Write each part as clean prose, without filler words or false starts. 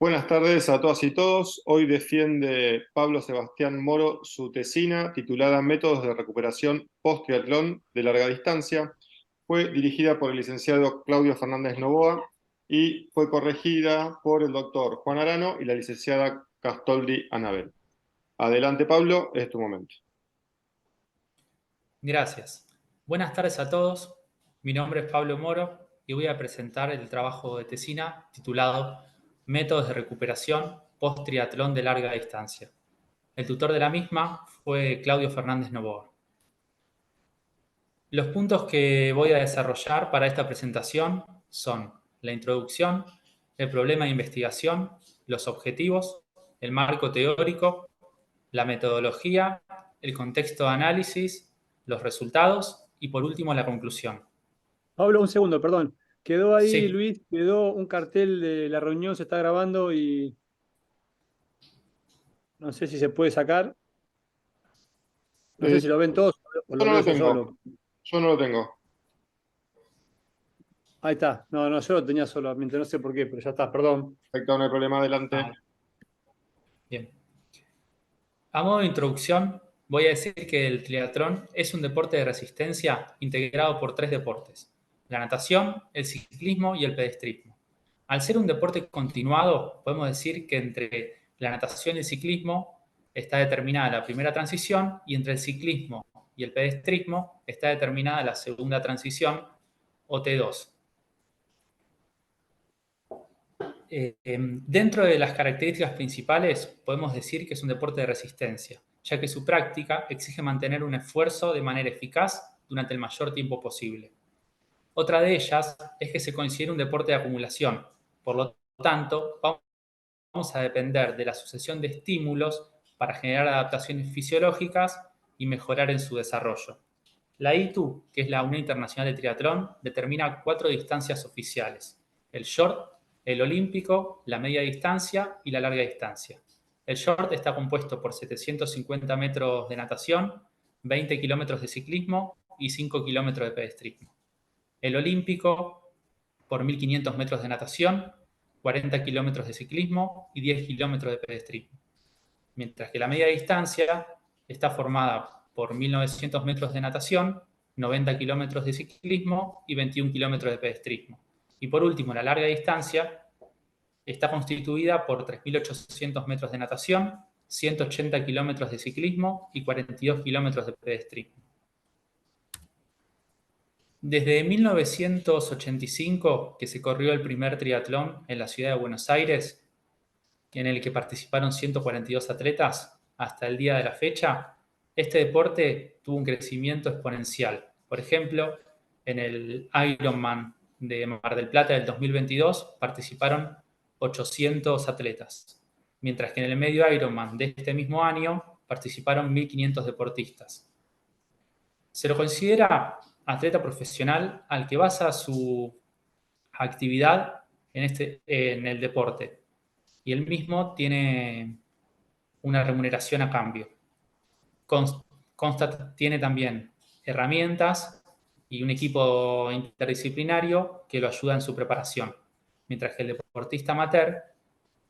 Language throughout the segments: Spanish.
Buenas tardes a todas y todos. Hoy defiende Pablo Sebastián Moro su tesina titulada Métodos de recuperación post-triatlón de larga distancia. Fue dirigida por el licenciado Claudio Fernández Novoa y fue corregida por el doctor Juan Arano y la licenciada Castoldi Anabel. Adelante, Pablo, es tu momento. Gracias. Buenas tardes a todos. Mi nombre es Pablo Moro y voy a presentar el trabajo de tesina titulado Métodos de recuperación post-triatlón de larga distancia. El tutor de la misma fue Claudio Fernández Novoa. Los puntos que voy a desarrollar para esta presentación son la introducción, el problema de investigación, los objetivos, el marco teórico, la metodología, el contexto de análisis, los resultados y por último la conclusión. Pablo, un segundo, perdón. Quedó ahí, Sí, Luis, quedó un cartel de la reunión, se está grabando y no sé si se puede sacar. No sé Eh, si lo ven todos o yo lo no veo lo yo tengo. solo. Yo no lo tengo. Ahí está. No, no, yo lo tenía solamente, no sé por qué, pero ya está, perdón. Perfecto, no hay problema. Adelante. bien. A modo de introducción, voy a decir que el triatlón es un deporte de resistencia integrado por tres deportes: la natación, el ciclismo y el pedestrismo. Al ser un deporte continuado, podemos decir que entre la natación y el ciclismo está determinada la primera transición y entre el ciclismo y el pedestrismo está determinada la segunda transición o T2. Dentro de las características principales, podemos decir que es un deporte de resistencia, ya que su práctica exige mantener un esfuerzo de manera eficaz durante el mayor tiempo posible. Otra de ellas es que se considera un deporte de acumulación, por lo tanto, vamos a depender de la sucesión de estímulos para generar adaptaciones fisiológicas y mejorar en su desarrollo. La ITU, que es la Unión Internacional de Triatlón, determina 4 distancias oficiales: el short, el olímpico, la media distancia y la larga distancia. El short está compuesto por 750 metros de natación, 20 kilómetros de ciclismo y 5 kilómetros de pedestrismo. El olímpico por 1500 metros de natación, 40 kilómetros de ciclismo y 10 kilómetros de pedestrismo. Mientras que la media distancia está formada por 1900 metros de natación, 90 kilómetros de ciclismo y 21 kilómetros de pedestrismo. Y por último, la larga distancia está constituida por 3800 metros de natación, 180 kilómetros de ciclismo y 42 kilómetros de pedestrismo. Desde 1985, que se corrió el primer triatlón en la ciudad de Buenos Aires, en el que participaron 142 atletas, hasta el día de la fecha, este deporte tuvo un crecimiento exponencial. Por ejemplo, en el Ironman de Mar del Plata del 2022 participaron 800 atletas, mientras que en el medio Ironman de este mismo año participaron 1.500 deportistas. Se lo considera atleta profesional al que basa su actividad en el deporte, y él mismo tiene una remuneración a cambio. Tiene también herramientas y un equipo interdisciplinario que lo ayuda en su preparación, mientras que el deportista amateur,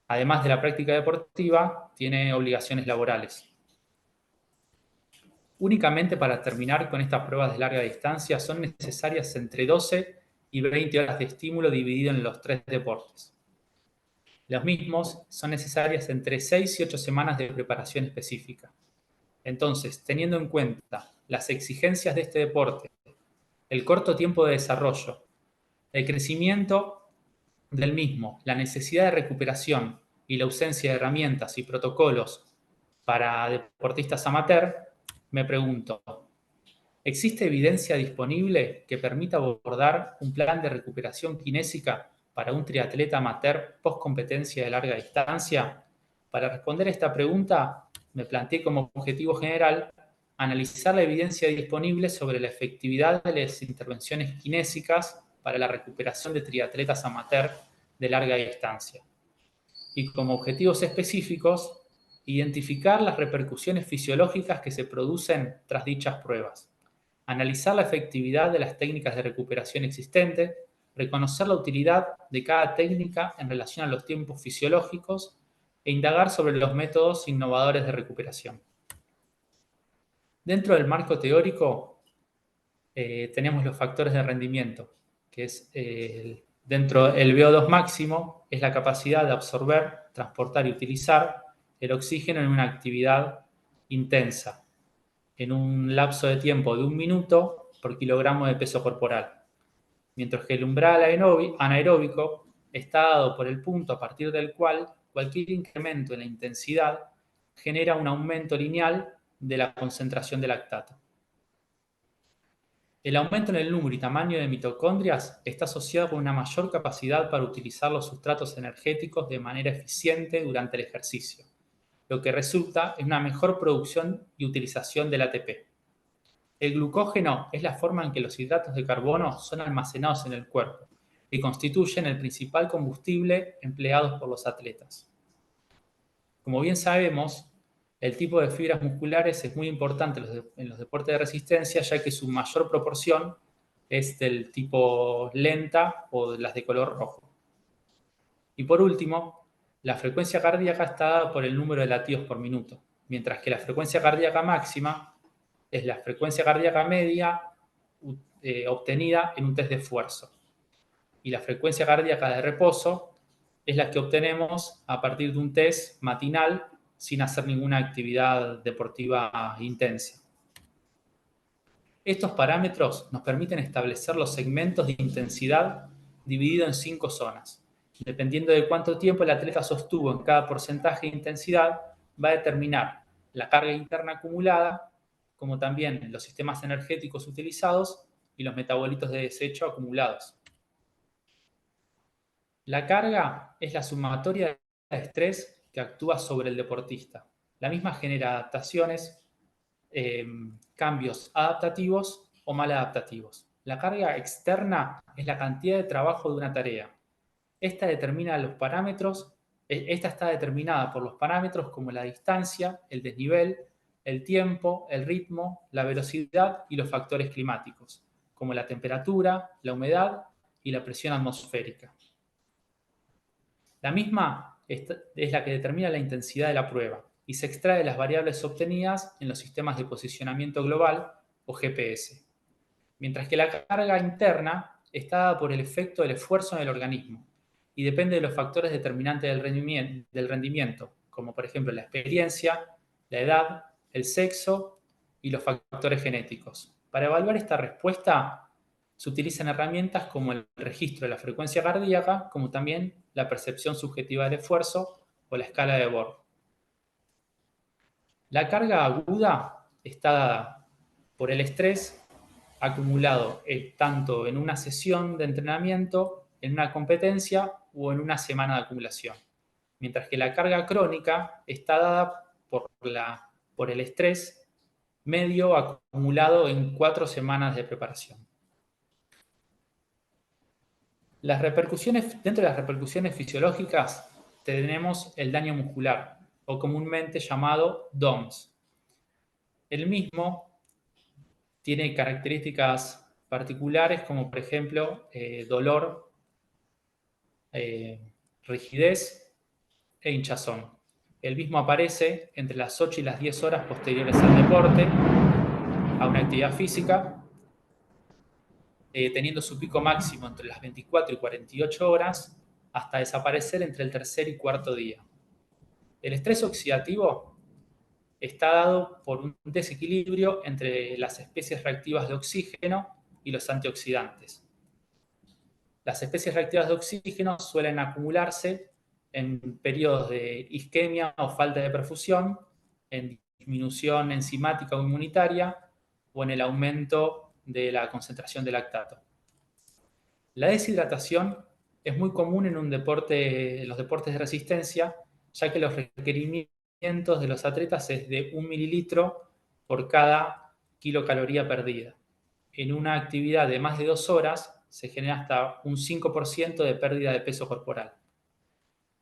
además de la práctica deportiva, tiene obligaciones laborales. Únicamente para terminar con estas pruebas de larga distancia son necesarias entre 12 y 20 horas de estímulo dividido en los tres deportes. Los mismos son necesarias entre 6 y 8 semanas de preparación específica. Entonces, teniendo en cuenta las exigencias de este deporte, el corto tiempo de desarrollo, el crecimiento del mismo, la necesidad de recuperación y la ausencia de herramientas y protocolos para deportistas amateur, me pregunto, ¿existe evidencia disponible que permita abordar un plan de recuperación kinésica para un triatleta amateur post competencia de larga distancia? Para responder a esta pregunta, me planteé como objetivo general analizar la evidencia disponible sobre la efectividad de las intervenciones kinésicas para la recuperación de triatletas amateur de larga distancia. Y como objetivos específicos, identificar las repercusiones fisiológicas que se producen tras dichas pruebas, analizar la efectividad de las técnicas de recuperación existentes, reconocer la utilidad de cada técnica en relación a los tiempos fisiológicos e indagar sobre los métodos innovadores de recuperación. Dentro del marco teórico tenemos los factores de rendimiento, que es dentro del VO2 máximo, es la capacidad de absorber, transportar y utilizar el oxígeno en una actividad intensa, en un lapso de tiempo de 1 minuto por kilogramo de peso corporal. Mientras que el umbral anaeróbico está dado por el punto a partir del cual cualquier incremento en la intensidad genera un aumento lineal de la concentración de lactato. El aumento en el número y tamaño de mitocondrias está asociado con una mayor capacidad para utilizar los sustratos energéticos de manera eficiente durante el ejercicio, lo que resulta en una mejor producción y utilización del ATP. El glucógeno es la forma en que los hidratos de carbono son almacenados en el cuerpo y constituyen el principal combustible empleado por los atletas. Como bien sabemos, el tipo de fibras musculares es muy importante en los deportes de resistencia, ya que su mayor proporción es del tipo lenta o de las de color rojo. Y por último, la frecuencia cardíaca está dada por el número de latidos por minuto, mientras que la frecuencia cardíaca máxima es la frecuencia cardíaca media obtenida en un test de esfuerzo. Y la frecuencia cardíaca de reposo es la que obtenemos a partir de un test matinal sin hacer ninguna actividad deportiva intensa. Estos parámetros nos permiten establecer los segmentos de intensidad divididos en 5 zonas. Dependiendo de cuánto tiempo el atleta sostuvo en cada porcentaje de intensidad, va a determinar la carga interna acumulada, como también los sistemas energéticos utilizados y los metabolitos de desecho acumulados. La carga es la sumatoria de estrés que actúa sobre el deportista. La misma genera adaptaciones, cambios adaptativos o maladaptativos. La carga externa es la cantidad de trabajo de una tarea. Esta está determinada por los parámetros como la distancia, el desnivel, el tiempo, el ritmo, la velocidad y los factores climáticos, como la temperatura, la humedad y la presión atmosférica. La misma es la que determina la intensidad de la prueba y se extrae de las variables obtenidas en los sistemas de posicionamiento global o GPS. Mientras que la carga interna está dada por el efecto del esfuerzo en el organismo y depende de los factores determinantes del rendimiento, como por ejemplo la experiencia, la edad, el sexo y los factores genéticos. Para evaluar esta respuesta se utilizan herramientas como el registro de la frecuencia cardíaca, como también la percepción subjetiva del esfuerzo o la escala de Borg. La carga aguda está dada por el estrés acumulado tanto en una sesión de entrenamiento, en una competencia o en una semana de acumulación. Mientras que la carga crónica está dada por el estrés medio acumulado en 4 semanas de preparación. Dentro de las repercusiones fisiológicas tenemos el daño muscular, o comúnmente llamado DOMS. El mismo tiene características particulares como por ejemplo dolor, rigidez e hinchazón. El mismo aparece entre las 8 y las 10 horas posteriores al deporte, a una actividad física, teniendo su pico máximo entre las 24 y 48 horas, hasta desaparecer entre el tercer y cuarto día. El estrés oxidativo está dado por un desequilibrio entre las especies reactivas de oxígeno y los antioxidantes. Las especies reactivas de oxígeno suelen acumularse en periodos de isquemia o falta de perfusión, en disminución enzimática o inmunitaria o en el aumento de la concentración de lactato. La deshidratación es muy común en los deportes de resistencia, ya que los requerimientos de los atletas es de 1 mililitro por cada kilocaloría perdida. En una actividad de más de 2 horas se genera hasta un 5% de pérdida de peso corporal.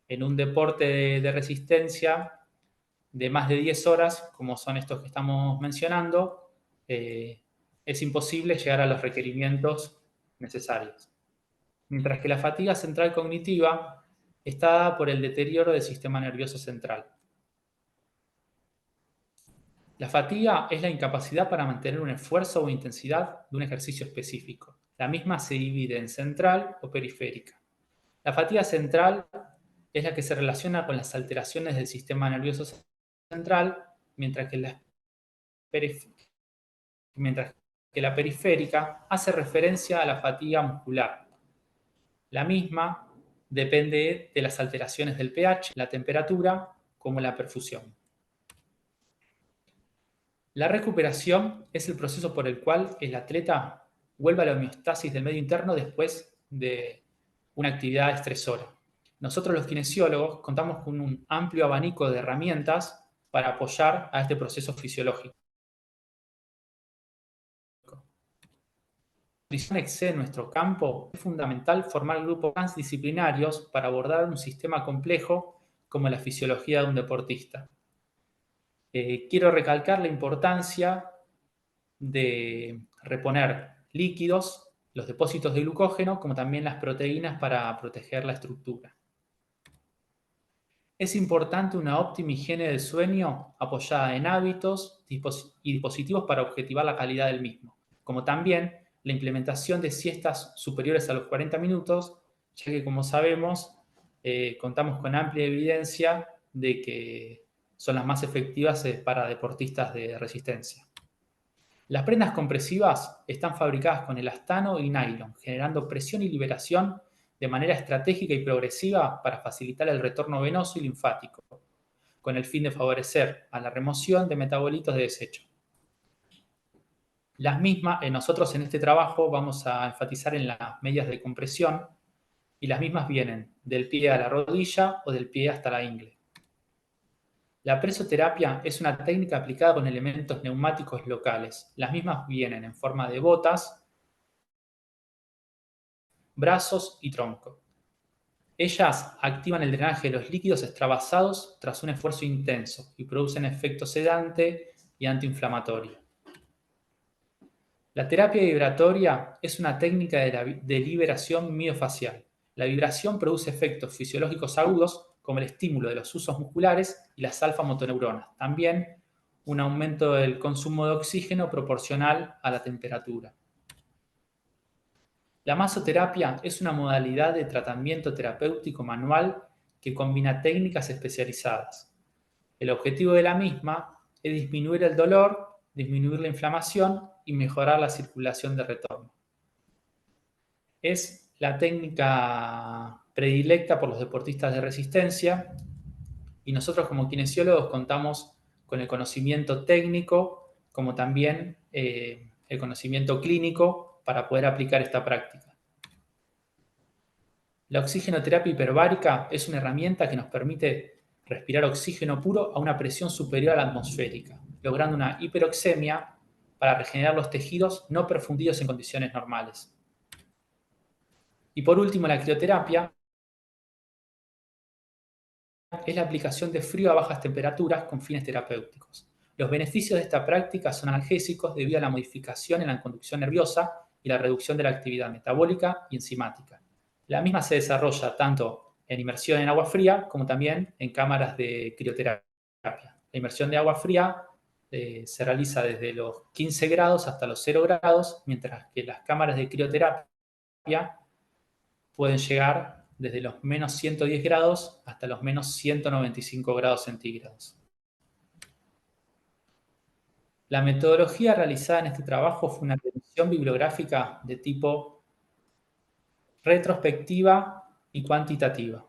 En un deporte de resistencia de más de 10 horas, como son estos que estamos mencionando, es imposible llegar a los requerimientos necesarios. mientras que la fatiga central cognitiva está dada por el deterioro del sistema nervioso central. La fatiga es la incapacidad para mantener un esfuerzo o intensidad de un ejercicio específico. La misma se divide en central o periférica. La fatiga central es la que se relaciona con las alteraciones del sistema nervioso central, mientras que la periférica hace referencia a la fatiga muscular. La misma depende de las alteraciones del pH, la temperatura, como la perfusión. La recuperación es el proceso por el cual el atleta vuelve a la homeostasis del medio interno después de una actividad estresora. Nosotros los kinesiólogos contamos con un amplio abanico de herramientas para apoyar a este proceso fisiológico. La nutrición excede nuestro campo, es fundamental formar grupos transdisciplinarios para abordar un sistema complejo como la fisiología de un deportista. Quiero recalcar la importancia de reponer líquidos, los depósitos de glucógeno, como también las proteínas para proteger la estructura. Es importante una óptima higiene del sueño apoyada en hábitos y dispositivos para objetivar la calidad del mismo, como también la implementación de siestas superiores a los 40 minutos, ya que, como sabemos, contamos con amplia evidencia de que son las más efectivas para deportistas de resistencia. Las prendas compresivas están fabricadas con elastano y nylon, generando presión y liberación de manera estratégica y progresiva para facilitar el retorno venoso y linfático, con el fin de favorecer a la remoción de metabolitos de desecho. Las mismas, nosotros en este trabajo vamos a enfatizar en las medias de compresión, y las mismas vienen del pie a la rodilla o del pie hasta la ingle. La presoterapia es una técnica aplicada con elementos neumáticos locales. Las mismas vienen en forma de botas, brazos y tronco. Ellas activan el drenaje de los líquidos extravasados tras un esfuerzo intenso y producen efecto sedante y antiinflamatorio. La terapia vibratoria es una técnica de liberación miofacial. La vibración produce efectos fisiológicos agudos como el estímulo de los usos musculares y las alfa-motoneuronas. También un aumento del consumo de oxígeno proporcional a la temperatura. La masoterapia es una modalidad de tratamiento terapéutico manual que combina técnicas especializadas. El objetivo de la misma es disminuir el dolor, disminuir la inflamación y mejorar la circulación de retorno. Es la técnica predilecta por los deportistas de resistencia y nosotros como kinesiólogos contamos con el conocimiento técnico como también el conocimiento clínico para poder aplicar esta práctica. La oxigenoterapia hiperbárica es una herramienta que nos permite respirar oxígeno puro a una presión superior a la atmosférica, logrando una hiperoxemia para regenerar los tejidos no perfundidos en condiciones normales. Y por último, la crioterapia es la aplicación de frío a bajas temperaturas con fines terapéuticos. Los beneficios de esta práctica son analgésicos debido a la modificación en la conducción nerviosa y la reducción de la actividad metabólica y enzimática. La misma se desarrolla tanto en inmersión en agua fría como también en cámaras de crioterapia. La inmersión de agua fría se realiza desde los 15 grados hasta los 0 grados, mientras que las cámaras de crioterapia pueden llegar desde los menos 110 grados hasta los menos 195 grados centígrados. La metodología realizada en este trabajo fue una revisión bibliográfica de tipo retrospectiva y cuantitativa,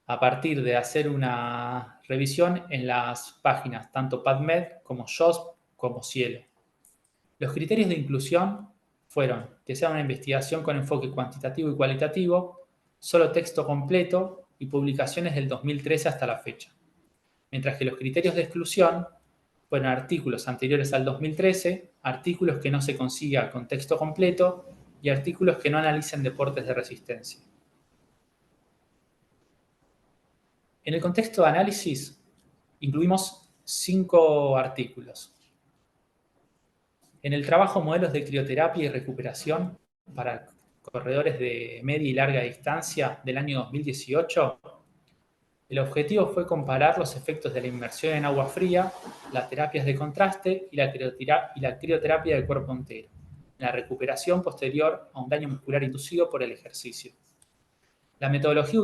a partir de hacer una revisión en las páginas tanto PubMed como JOSP como Cielo. Los criterios de inclusión fueron que sea una investigación con enfoque cuantitativo y cualitativo, solo texto completo y publicaciones del 2013 hasta la fecha. Mientras que los criterios de exclusión fueron artículos anteriores al 2013, artículos que no se consiga con texto completo y artículos que no analicen deportes de resistencia. En el contexto de análisis, incluimos 5 artículos. En el trabajo Modelos de crioterapia y recuperación para corredores de media y larga distancia del año 2018, el objetivo fue comparar los efectos de la inmersión en agua fría, las terapias de contraste y la crioterapia del cuerpo entero, en la recuperación posterior a un daño muscular inducido por el ejercicio. La metodología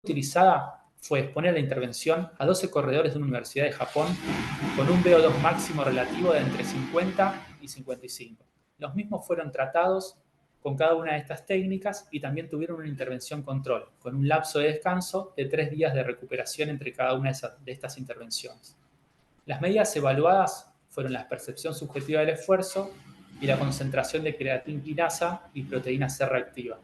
utilizada fue exponer la intervención a 12 corredores de una universidad de Japón con un VO2 máximo relativo de entre 50 y 55. Los mismos fueron tratados con cada una de estas técnicas y también tuvieron una intervención control, con un lapso de descanso de 3 días de recuperación entre cada una de estas intervenciones. Las medidas evaluadas fueron la percepción subjetiva del esfuerzo y la concentración de creatinquinasa y proteína C reactiva.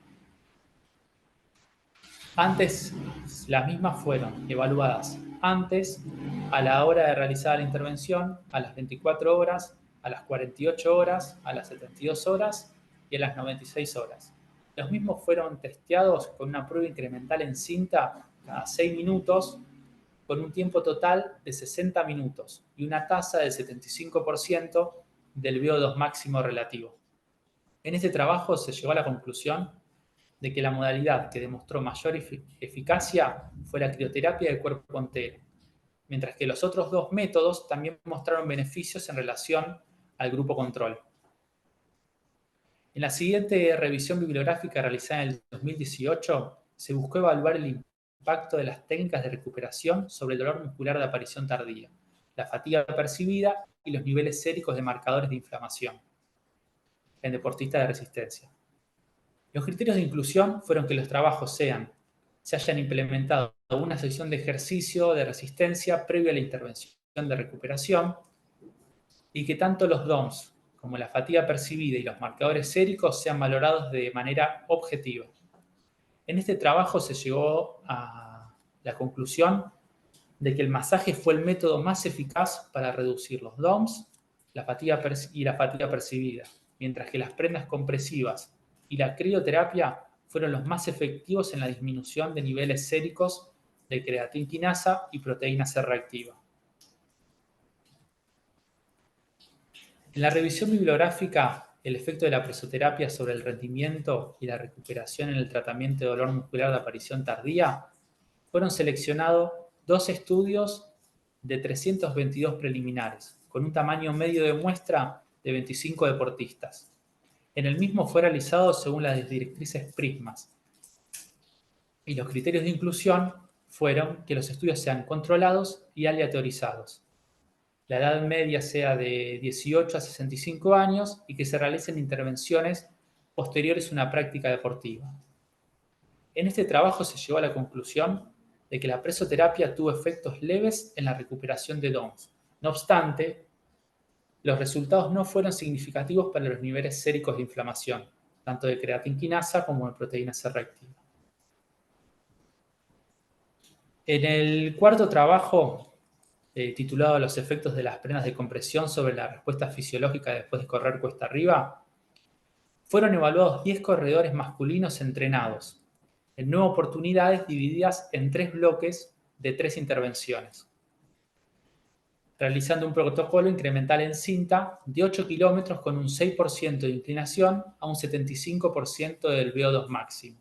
Las mismas fueron evaluadas antes, a la hora de realizar la intervención, a las 24 horas, a las 48 horas, a las 72 horas y a las 96 horas. Los mismos fueron testeados con una prueba incremental en cinta cada 6 minutos, con un tiempo total de 60 minutos y una tasa del 75% del VO2 máximo relativo. En este trabajo se llegó a la conclusión de que la modalidad que demostró mayor eficacia fue la crioterapia del cuerpo entero, mientras que los otros dos métodos también mostraron beneficios en relación al grupo control. En la siguiente revisión bibliográfica realizada en el 2018, se buscó evaluar el impacto de las técnicas de recuperación sobre el dolor muscular de aparición tardía, la fatiga percibida y los niveles séricos de marcadores de inflamación en deportistas de resistencia. Los criterios de inclusión fueron que los trabajos se hayan implementado una sección de ejercicio de resistencia previo a la intervención de recuperación y que tanto los DOMS como la fatiga percibida y los marcadores séricos sean valorados de manera objetiva. En este trabajo se llegó a la conclusión de que el masaje fue el método más eficaz para reducir los DOMS y la fatiga percibida, mientras que las prendas compresivas y la crioterapia fueron los más efectivos en la disminución de niveles séricos de creatinquinasa y proteína C reactiva. En la revisión bibliográfica, el efecto de la presoterapia sobre el rendimiento y la recuperación en el tratamiento de dolor muscular de aparición tardía, fueron seleccionados 2 estudios de 322 preliminares, con un tamaño medio de muestra de 25 deportistas. En el mismo fue realizado según las directrices PRISMAS. Y los criterios de inclusión fueron que los estudios sean controlados y aleatorizados. La edad media sea de 18 a 65 años y que se realicen intervenciones posteriores a una práctica deportiva. En este trabajo se llegó a la conclusión de que la presoterapia tuvo efectos leves en la recuperación de DOMS. No obstante, los resultados no fueron significativos para los niveles séricos de inflamación, tanto de creatinquinasa como de proteína C reactiva. En el cuarto trabajo, titulado Los efectos de las prendas de compresión sobre la respuesta fisiológica después de correr cuesta arriba, fueron evaluados 10 corredores masculinos entrenados, en 9 oportunidades divididas en 3 bloques de 3 intervenciones, realizando un protocolo incremental en cinta de 8 kilómetros con un 6% de inclinación a un 75% del VO2 máximo.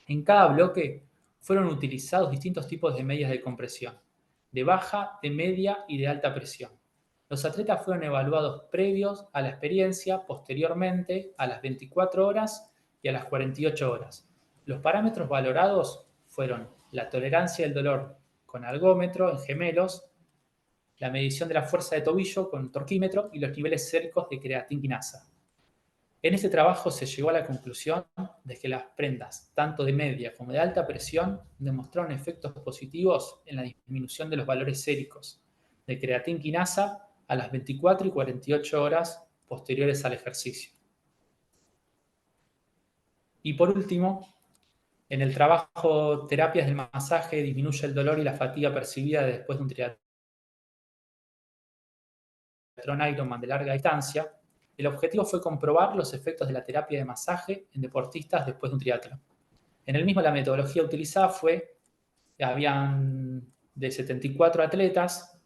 En cada bloque fueron utilizados distintos tipos de medias de compresión, de baja, de media y de alta presión. Los atletas fueron evaluados previos a la experiencia, posteriormente a las 24 horas y a las 48 horas. Los parámetros valorados fueron la tolerancia del dolor con algómetro en gemelos, la medición de la fuerza de tobillo con torquímetro y los niveles séricos de creatinquinasa. En este trabajo se llegó a la conclusión de que las prendas, tanto de media como de alta presión, demostraron efectos positivos en la disminución de los valores séricos de creatinquinasa a las 24 y 48 horas posteriores al ejercicio. Y por último, en el trabajo Terapias del masaje disminuye el dolor y la fatiga percibida después de un triatlón Ironman de larga distancia, el objetivo fue comprobar los efectos de la terapia de masaje en deportistas después de un triatlón. En el mismo, la metodología utilizada habían de 74 atletas,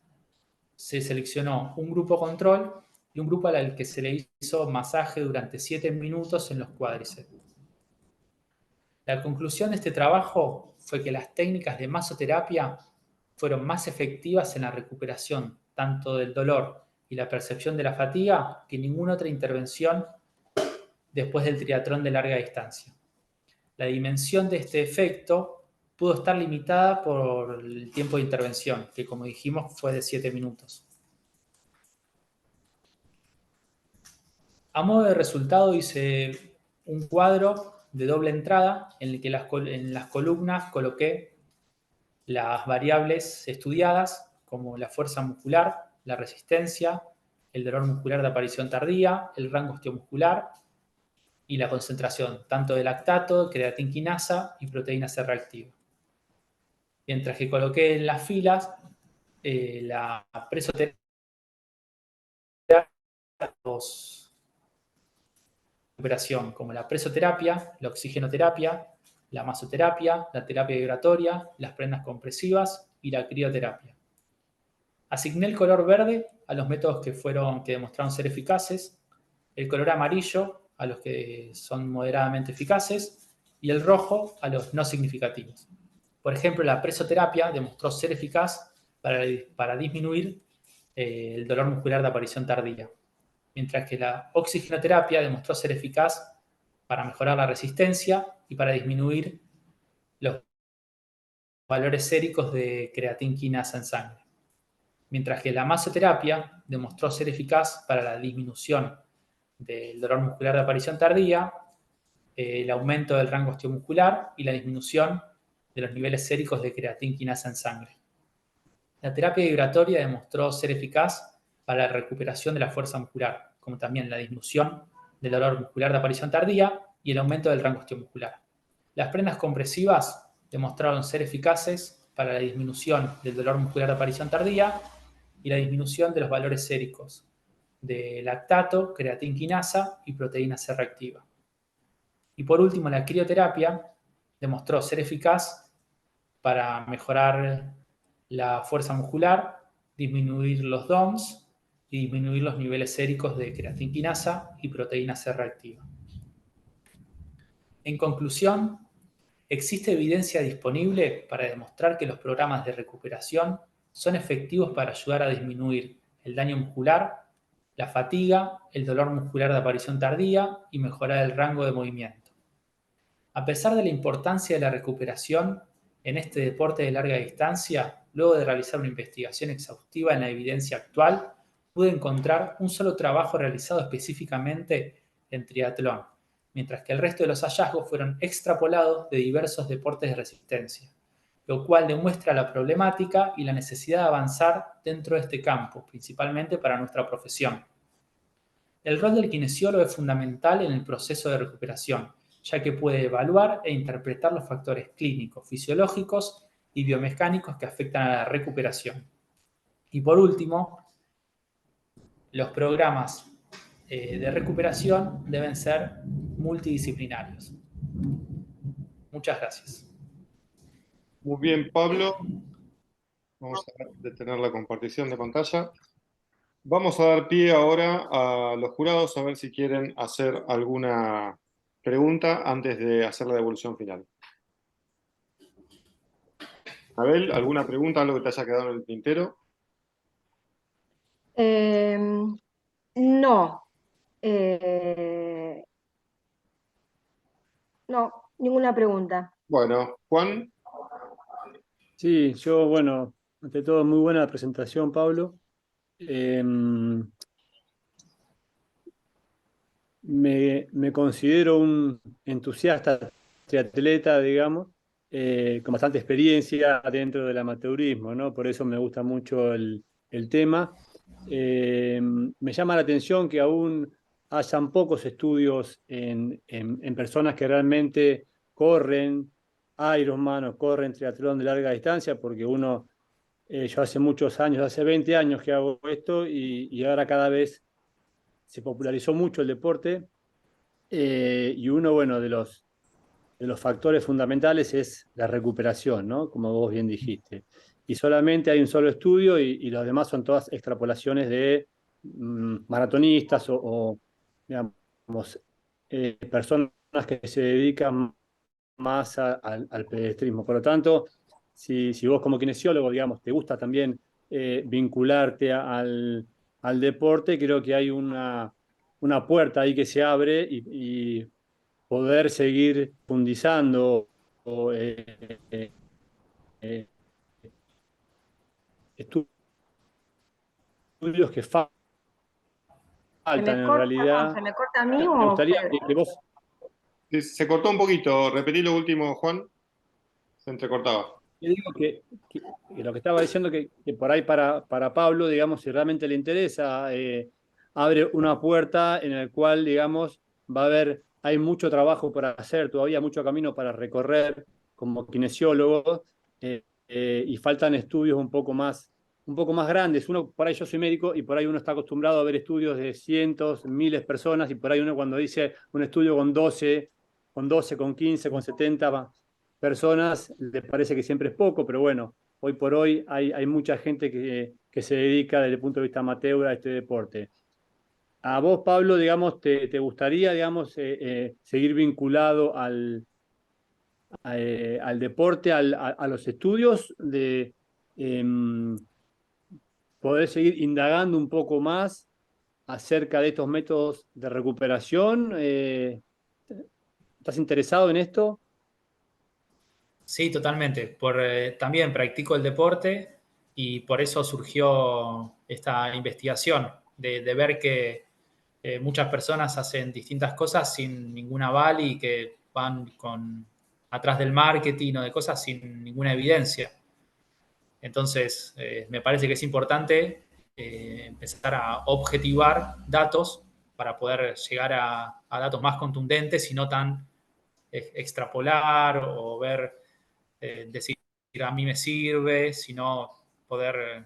se seleccionó un grupo control y un grupo al que se le hizo masaje durante 7 minutos en los cuádriceps. La conclusión de este trabajo fue que las técnicas de masoterapia fueron más efectivas en la recuperación tanto del dolor y la percepción de la fatiga que ninguna otra intervención después del triatlón de larga distancia. La dimensión de este efecto pudo estar limitada por el tiempo de intervención, que como dijimos fue de 7 minutos. A modo de resultado hice un cuadro de doble entrada en el que en las columnas coloqué las variables estudiadas como la fuerza muscular, la resistencia, el dolor muscular de aparición tardía, el rango osteomuscular y la concentración tanto de lactato, creatinquinasa y proteína C reactiva. Mientras que coloqué en las filas la presoterapia, recuperación, como la presoterapia, la oxigenoterapia, la masoterapia, la terapia vibratoria, las prendas compresivas y la crioterapia. Asigné el color verde a los métodos que demostraron ser eficaces, el color amarillo a los que son moderadamente eficaces y el rojo a los no significativos. Por ejemplo, la presoterapia demostró ser eficaz para disminuir el dolor muscular de aparición tardía, mientras que la oxigenoterapia demostró ser eficaz para mejorar la resistencia y para disminuir los valores séricos de creatinquinasa en sangre. Mientras que la masoterapia demostró ser eficaz para la disminución del dolor muscular de aparición tardía, el aumento del rango osteomuscular y la disminución de los niveles séricos de creatinquinasa en sangre. La terapia vibratoria demostró ser eficaz para la recuperación de la fuerza muscular, como también la disminución del dolor muscular de aparición tardía y el aumento del rango osteomuscular. Las prendas compresivas demostraron ser eficaces para la disminución del dolor muscular de aparición tardía y la disminución de los valores séricos de lactato, creatinquinasa y proteína C reactiva. Y por último, la crioterapia demostró ser eficaz para mejorar la fuerza muscular, disminuir los DOMS y disminuir los niveles séricos de creatinquinasa y proteína C reactiva. En conclusión, existe evidencia disponible para demostrar que los programas de recuperación son efectivos para ayudar a disminuir el daño muscular, la fatiga, el dolor muscular de aparición tardía y mejorar el rango de movimiento. A pesar de la importancia de la recuperación en este deporte de larga distancia, luego de realizar una investigación exhaustiva en la evidencia actual, pude encontrar un solo trabajo realizado específicamente en triatlón, mientras que el resto de los hallazgos fueron extrapolados de diversos deportes de resistencia, lo cual demuestra la problemática y la necesidad de avanzar dentro de este campo, principalmente para nuestra profesión. El rol del kinesiólogo es fundamental en el proceso de recuperación, ya que puede evaluar e interpretar los factores clínicos, fisiológicos y biomecánicos que afectan a la recuperación. Y por último, los programas de recuperación deben ser multidisciplinarios. Muchas gracias. Muy bien, Pablo. Vamos a detener la compartición de pantalla. Vamos a dar pie ahora a los jurados a ver si quieren hacer alguna pregunta antes de hacer la devolución final. Abel, ¿alguna pregunta, algo que te haya quedado en el tintero? No. No, ninguna pregunta. Bueno, Juan. Sí, yo, bueno, ante todo, muy buena presentación, Pablo. Me considero un entusiasta triatleta, digamos, con bastante experiencia dentro del amateurismo, ¿no? Por eso me gusta mucho el tema. Me llama la atención que aún hayan pocos estudios en personas que realmente corren Ironman o corren triatlón de larga distancia, porque yo hace muchos años, hace 20 años que hago esto y ahora cada vez se popularizó mucho el deporte y uno, bueno, de los factores fundamentales es la recuperación, ¿no? Como vos bien dijiste. Y solamente hay un solo estudio y los demás son todas extrapolaciones de maratonistas digamos, personas que se dedican más al pedestrismo. Por lo tanto, si vos como kinesiólogo, digamos, te gusta también vincularte al deporte, creo que hay una puerta ahí que se abre y poder seguir profundizando o, eh, estudios que ¿Se faltan me en corta, perdón, realidad. se me corta a mí Me o gustaría Fede? que vos. Se cortó un poquito, repetí lo último, Juan, se entrecortaba. Yo digo que lo que estaba diciendo que por ahí para Pablo, digamos, si realmente le interesa, abre una puerta en la cual, digamos, va a haber, hay mucho trabajo para hacer, todavía mucho camino para recorrer como kinesiólogo, y faltan estudios un poco más grandes. Uno, por ahí yo soy médico y por ahí uno está acostumbrado a ver estudios de cientos, miles de personas y por ahí uno cuando dice un estudio con 15, con 70 personas, le parece que siempre es poco, pero bueno, hoy por hoy hay mucha gente que se dedica desde el punto de vista amateur a este deporte. ¿A vos, Pablo, digamos, te gustaría, digamos, seguir vinculado al deporte, a los estudios, em, poder seguir indagando un poco más acerca de estos métodos de recuperación? ¿Estás interesado en esto? Sí, totalmente. También practico el deporte y por eso surgió esta investigación de ver que muchas personas hacen distintas cosas sin ningún aval y que van atrás del marketing o de cosas sin ninguna evidencia. Entonces, me parece que es importante empezar a objetivar datos para poder llegar a datos más contundentes y no tan extrapolar o ver, decir a mí me sirve, sino poder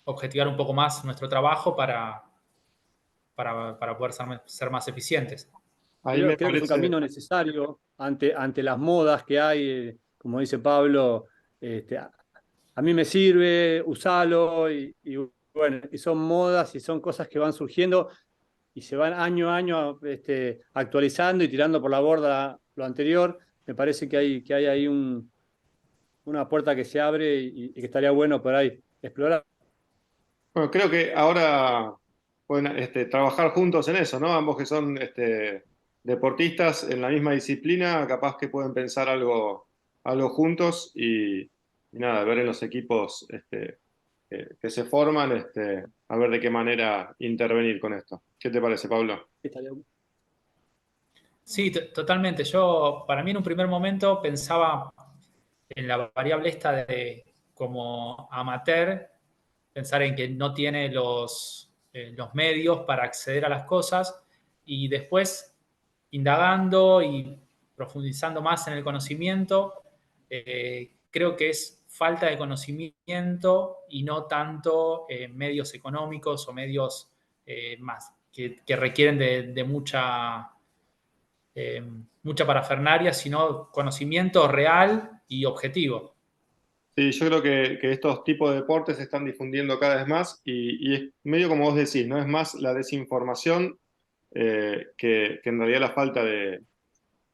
objetivar un poco más nuestro trabajo para poder ser más eficientes. Ahí me Creo que es un parece, camino necesario ante las modas que hay, como dice Pablo, a mí me sirve, usalo, y bueno, y son modas y son cosas que van surgiendo y se van año a año actualizando y tirando por la borda lo anterior. Me parece que hay ahí una puerta que se abre y que estaría bueno por ahí explorar. bueno, creo que ahora pueden trabajar juntos en eso, ¿no? Ambos que son deportistas en la misma disciplina, capaz que pueden pensar algo juntos y nada, ver en los equipos que se forman, a ver de qué manera intervenir con esto. ¿Qué te parece, Pablo? Estaría- Sí, totalmente. Para mí en un primer momento pensaba en la variable esta de como amateur, pensar en que no tiene los medios para acceder a las cosas y después indagando y profundizando más en el conocimiento, creo que es falta de conocimiento y no tanto medios económicos o medios más que requieren de mucha parafernaria, sino conocimiento real y objetivo. Sí, yo creo que estos tipos de deportes se están difundiendo cada vez más y es medio como vos decís, ¿no? Es más la desinformación que en realidad la falta de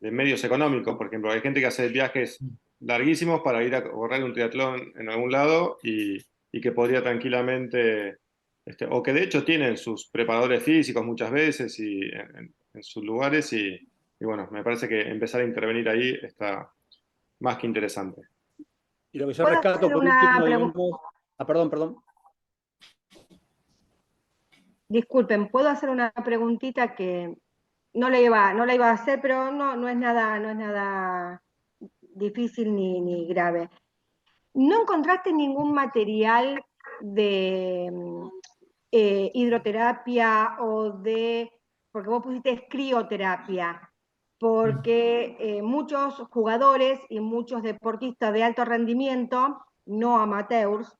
medios económicos. Por ejemplo, hay gente que hace viajes larguísimos para ir a correr un triatlón en algún lado y que podría tranquilamente, o que de hecho tienen sus preparadores físicos muchas veces y en sus lugares y bueno, me parece que empezar a intervenir ahí está más que interesante. Y lo que yo ¿Puedo rescato hacer por una último, pregunta? digamos, perdón. Disculpen, ¿puedo hacer una preguntita que no la iba a hacer, pero no es nada, no es nada difícil ni grave? ¿No encontraste ningún material de hidroterapia porque vos pusiste crioterapia, porque muchos jugadores y muchos deportistas de alto rendimiento, no amateurs,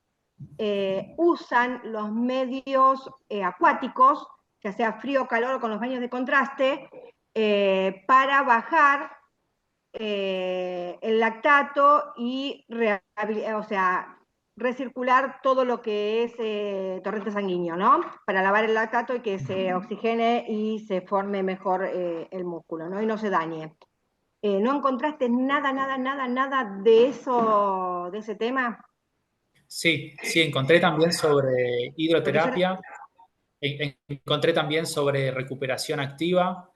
usan los medios acuáticos, ya sea frío o calor o con los baños de contraste, para bajar el lactato y, o sea, recircular todo lo que es torrente sanguíneo, ¿no? Para lavar el lactato y que se oxigene y se forme mejor el músculo, ¿no? Y no se dañe. ¿No encontraste nada de eso, de ese tema? Sí, encontré también sobre Profesora, hidroterapia, encontré también sobre recuperación activa,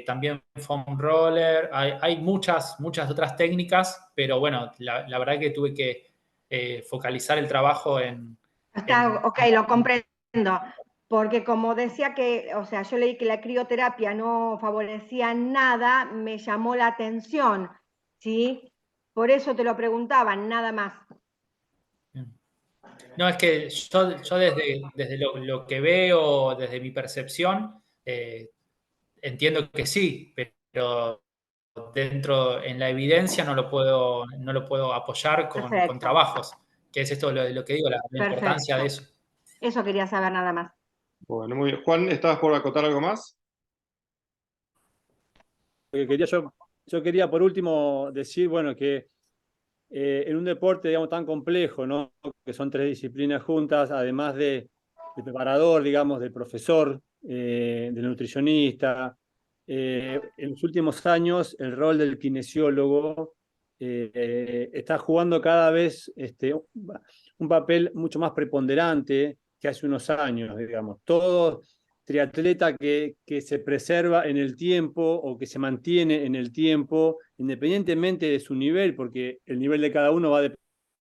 también foam roller, hay muchas otras técnicas, pero bueno, la verdad que tuve que focalizar el trabajo ok, lo comprendo. Porque como decía que, o sea, yo leí que la crioterapia no favorecía nada, me llamó la atención, ¿sí? Por eso te lo preguntaban, nada más. No, es que yo desde lo que veo, desde mi percepción, entiendo que sí, pero dentro en la evidencia no lo puedo apoyar con Perfecto, trabajos, que es esto lo que digo, la importancia de perfecto. eso. Eso quería saber nada más. Bueno, muy bien. Juan, ¿estabas por acotar algo más? Yo quería por último decir, bueno, que en un deporte, digamos, tan complejo, ¿no? Que son 3 disciplinas juntas, además del preparador, digamos, del profesor, del nutricionista. En los últimos años, el rol del kinesiólogo está jugando cada vez un papel mucho más preponderante que hace unos años, digamos. Todo triatleta que se preserva en el tiempo o que se mantiene en el tiempo, independientemente de su nivel, porque el nivel de cada uno va a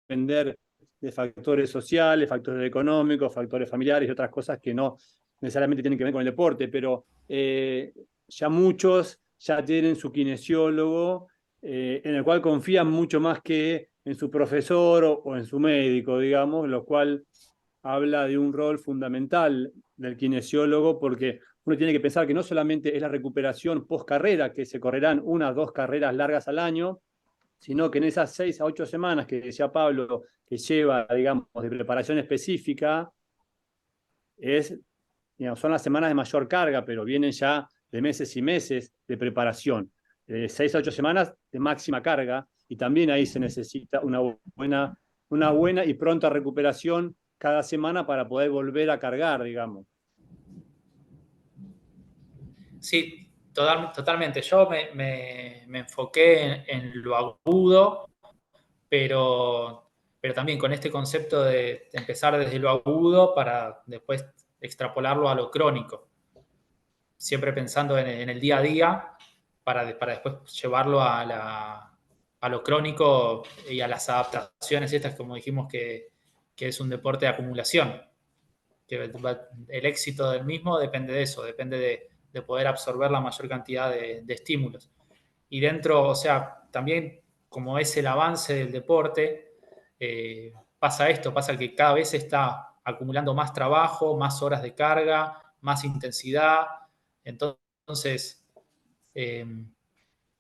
depender de factores sociales, factores económicos, factores familiares y otras cosas que no necesariamente tienen que ver con el deporte, pero ya muchos ya tienen su kinesiólogo en el cual confían mucho más que en su profesor o en su médico, digamos, lo cual habla de un rol fundamental del kinesiólogo porque uno tiene que pensar que no solamente es la recuperación post carrera, que se correrán 1 o 2 carreras largas al año, sino que en esas 6 a 8 semanas que decía Pablo, que lleva, digamos, de preparación específica, digamos, son las semanas de mayor carga, pero vienen ya de meses y meses de preparación. 6 a 8 semanas de máxima carga, y también ahí se necesita una buena y pronta recuperación cada semana para poder volver a cargar, digamos. Sí, totalmente. Yo me enfoqué en lo agudo, pero también con este concepto de empezar desde lo agudo para después extrapolarlo a lo crónico. Siempre pensando en el día a día para después llevarlo a lo crónico y a las adaptaciones estas, como dijimos que es un deporte de acumulación. Que el éxito del mismo depende de eso, depende de poder absorber la mayor cantidad de estímulos. Y dentro, o sea, también como es el avance del deporte, pasa esto, pasa que cada vez se está acumulando más trabajo, más horas de carga, más intensidad. Entonces,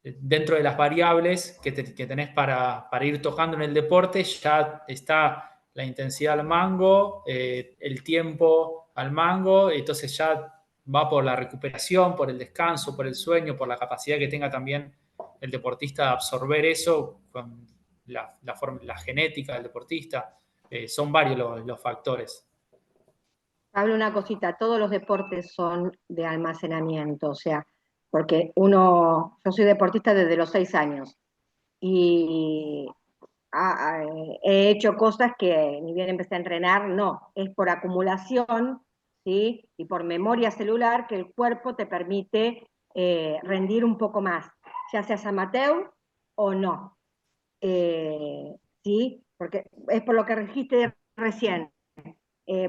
dentro de las variables que tenés para ir tocando en el deporte, ya está la intensidad al mango, el tiempo al mango, entonces ya va por la recuperación, por el descanso, por el sueño, por la capacidad que tenga también el deportista de absorber eso con la genética del deportista. Son varios los factores. Hablo una cosita, todos los deportes son de almacenamiento, o sea, porque yo soy deportista desde los 6 años y he hecho cosas que ni bien empecé a entrenar, no, es por acumulación, ¿sí? Y por memoria celular que el cuerpo te permite rendir un poco más, ya seas amateur o no, eh, ¿sí? Porque es por lo que dijiste recién.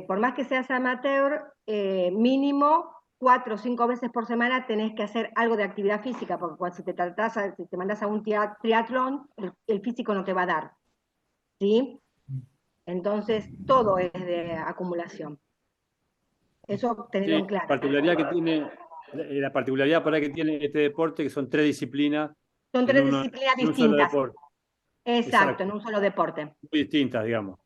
Por más que seas amateur, mínimo 4 o 5 veces por semana tenés que hacer algo de actividad física, porque cuando si te mandas a un triatlón, el físico no te va a dar, ¿sí? Entonces, todo es de acumulación. Eso tenerlo en Sí, claro. la particularidad por ahí que tiene este deporte, que son 3 disciplinas Son en, 3 disciplinas en un solo distintas. deporte. Exacto, en Exacto, un solo deporte. muy distintas, digamos.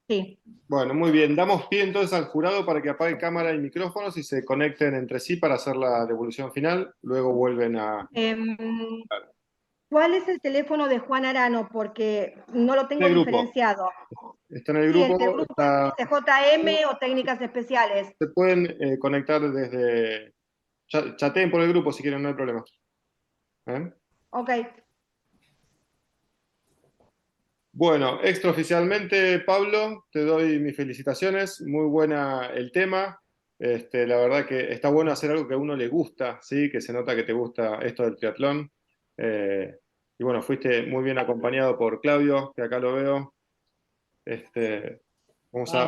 Sí. Bueno, muy bien. Damos pie entonces al jurado para que apague cámara y micrófonos y se conecten entre sí para hacer la devolución final. Luego vuelven a... Em, ¿Cuál es el teléfono de Juan Arano? Porque no lo tengo Este grupo. diferenciado. está en el Sí, grupo. el grupo CJM o técnicas especiales. Se pueden conectar desde... Chateen por el grupo si quieren, no hay problema. Ok. Bueno, extraoficialmente, Pablo, te doy mis felicitaciones. Muy buena el tema. La verdad que está bueno hacer algo que a uno le gusta, ¿sí? Que se nota que te gusta esto del triatlón. Y bueno, fuiste muy bien acompañado por Claudio, que acá lo veo. Vamos a...